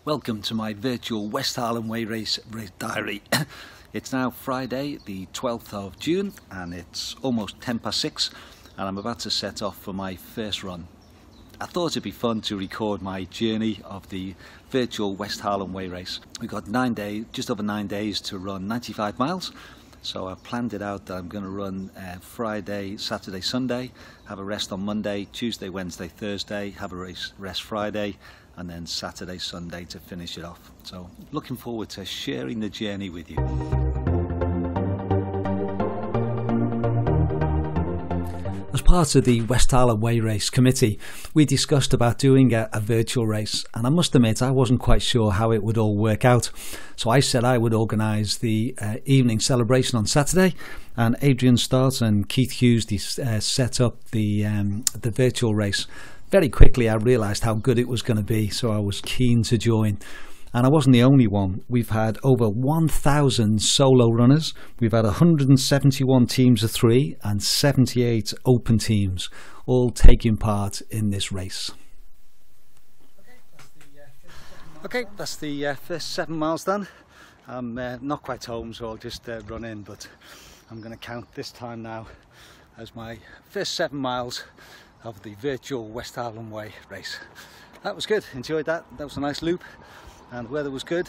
Welcome to my virtual West Harlem Way race diary. It's now Friday the 12th of June and it's almost 6:10 and I'm about to set off for my first run. I thought it'd be fun to record my journey of the virtual West Harlem Way race. We've got 9 days, just over 9 days to run 95 miles. So I've planned it out that I'm going to run Friday, Saturday, Sunday, have a rest on Monday, Tuesday, Wednesday, Thursday, have a rest Friday, and then Saturday, Sunday to finish it off. So looking forward to sharing the journey with you. As part of the West Harlem Way Race committee, we discussed about doing a virtual race, and I must admit I wasn't quite sure how it would all work out. So I said I would organise the evening celebration on Saturday, and Adrian Stott and Keith Hughes set up the virtual race. Very quickly I realised how good it was going to be, so I was keen to join. And I wasn't the only one. We've had over 1,000 solo runners. We've had 171 teams of 3 and 78 open teams, all taking part in this race. Okay, that's the first 7 miles done. I'm not quite home, so I'll just run in, but I'm going to count this time now as my first 7 miles of the virtual West Harlem Way race. That was good, enjoyed that. That was a nice loop. And the weather was good.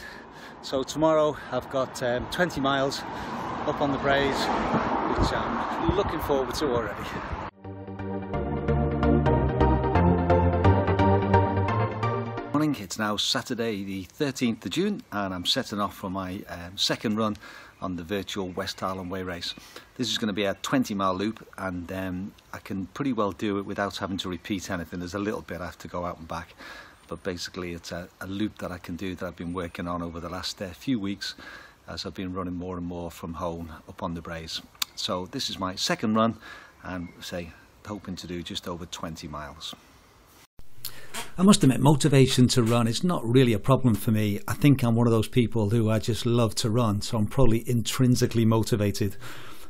So tomorrow I've got 20 miles up on the Braes, which I'm looking forward to already. Morning, it's now Saturday the 13th of June and I'm setting off for my second run on the virtual West Harlem Way race. This is going to be a 20-mile loop and I can pretty well do it without having to repeat anything. There's a little bit I have to go out and back. But basically it's a loop that I can do that I've been working on over the last few weeks as I've been running more and more from home up on the Braes. So this is my second run and hoping to do just over 20 miles. I must admit, motivation to run is not really a problem for me. I think I'm one of those people who I just love to run, so I'm probably intrinsically motivated.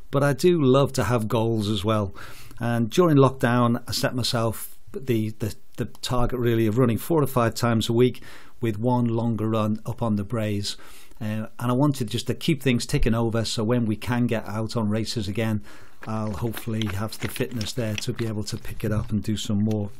But I do love to have goals as well. And during lockdown I set myself the target really of running 4 to 5 times a week with one longer run up on the Braes, and I wanted just to keep things ticking over, so when we can get out on races again I'll hopefully have the fitness there to be able to pick it up and do some more.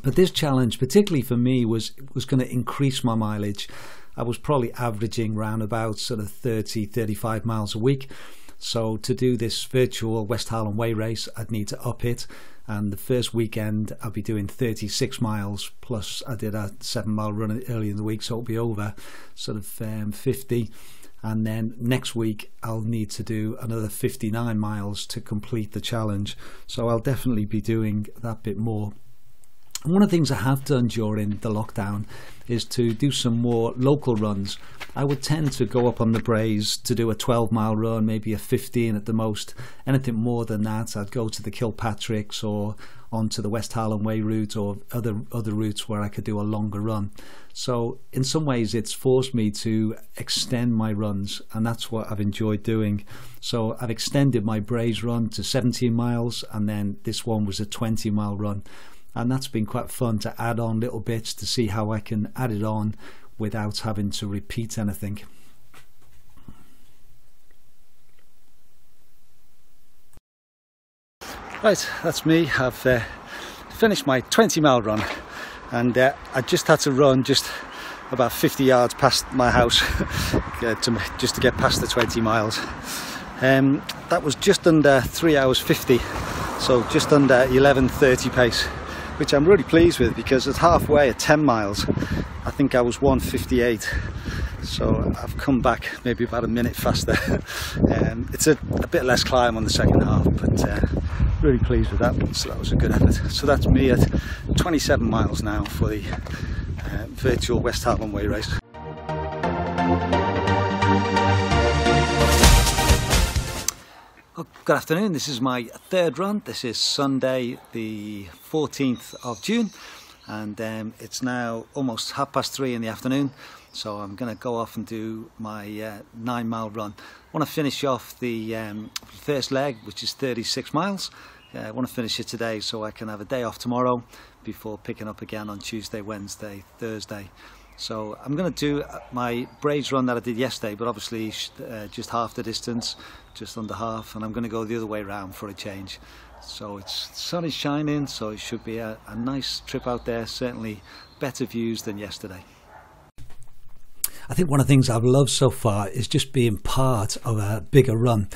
But this challenge, particularly for me, was going to increase my mileage. I was probably averaging around about sort of 30-35 miles a week. So to do this virtual West Harlem Way race I'd need to up it, and the first weekend I'll be doing 36 miles plus I did a 7-mile run early in the week, so it'll be over sort of 50, and then next week I'll need to do another 59 miles to complete the challenge, so I'll definitely be doing that bit more. And one of the things I have done during the lockdown is to do some more local runs. I would tend to go up on the Braes to do a 12-mile run, maybe a 15 at the most. Anything more than that, I'd go to the Kilpatricks or onto the West Harlem Way route or other routes where I could do a longer run. So in some ways it's forced me to extend my runs, and that's what I've enjoyed doing. So I've extended my Braes run to 17 miles and then this one was a 20-mile run. And that's been quite fun to add on little bits to see how I can add it on without having to repeat anything. Right, that's me. I've finished my 20-mile run and I just had to run just about 50 yards past my house just to get past the 20 miles. That was just under 3 hours 50, so just under 11:30 pace, which I'm really pleased with because at halfway at 10 miles I think I was 1:58, so I've come back maybe about a minute faster. It's a bit less climb on the second half, but really pleased with that, so that was a good effort. So that's me at 27 miles now for the virtual West Harlem Way race. Good afternoon, this is my third run. This is Sunday the 14th of June and it's now almost 3:30 in the afternoon, so I'm going to go off and do my 9-mile run. I want to finish off the first leg, which is 36 miles. I want to finish it today so I can have a day off tomorrow before picking up again on Tuesday, Wednesday, Thursday. So I'm going to do my Braves run that I did yesterday, but obviously just half the distance, just under half, and I'm going to go the other way around for a change. So the sun is shining, so it should be a nice trip out there, certainly better views than yesterday. I think one of the things I've loved so far is just being part of a bigger run.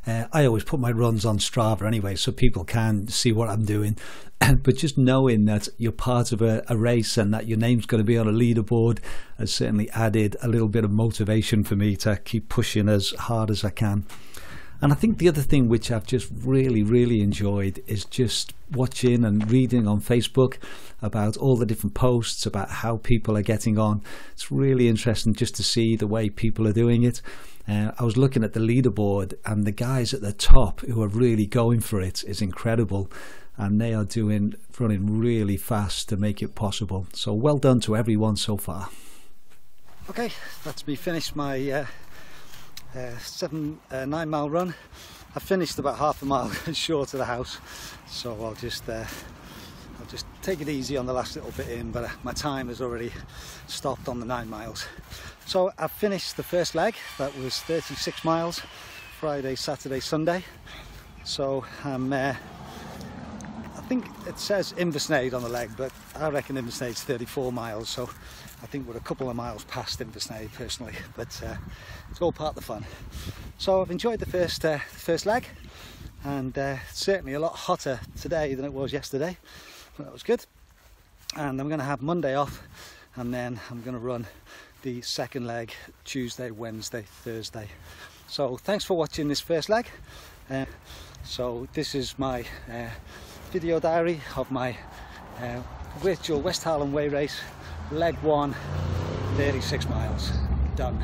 I always put my runs on Strava anyway, so people can see what I'm doing. But just knowing that you're part of a race and that your name's going to be on a leaderboard has certainly added a little bit of motivation for me to keep pushing as hard as I can. And I think the other thing which I've just really enjoyed is just watching and reading on Facebook about all the different posts about how people are getting on. It's really interesting just to see the way people are doing it. I was looking at the leaderboard, and the guys at the top who are really going for it is incredible, and they are running really fast to make it possible. So well done to everyone so far. Okay, that's me finished my 9 mile run. I finished about half a mile short of the house, so I'll just take it easy on the last little bit in, but my time has already stopped on the 9 miles. So I've finished the first leg. That was 36 miles, Friday, Saturday, Sunday. So I think it says Inversnaid on the leg, but I reckon Inversnaid's 34 miles, so I think we're a couple of miles past Inversnaid personally, but it's all part of the fun. So I've enjoyed the first leg, and certainly a lot hotter today than it was yesterday, but that was good. And I'm going to have Monday off, and then I'm going to run the second leg Tuesday, Wednesday, Thursday. So thanks for watching this first leg. So this is my video diary of my virtual West Highland Way race, leg 1, 36 miles, done.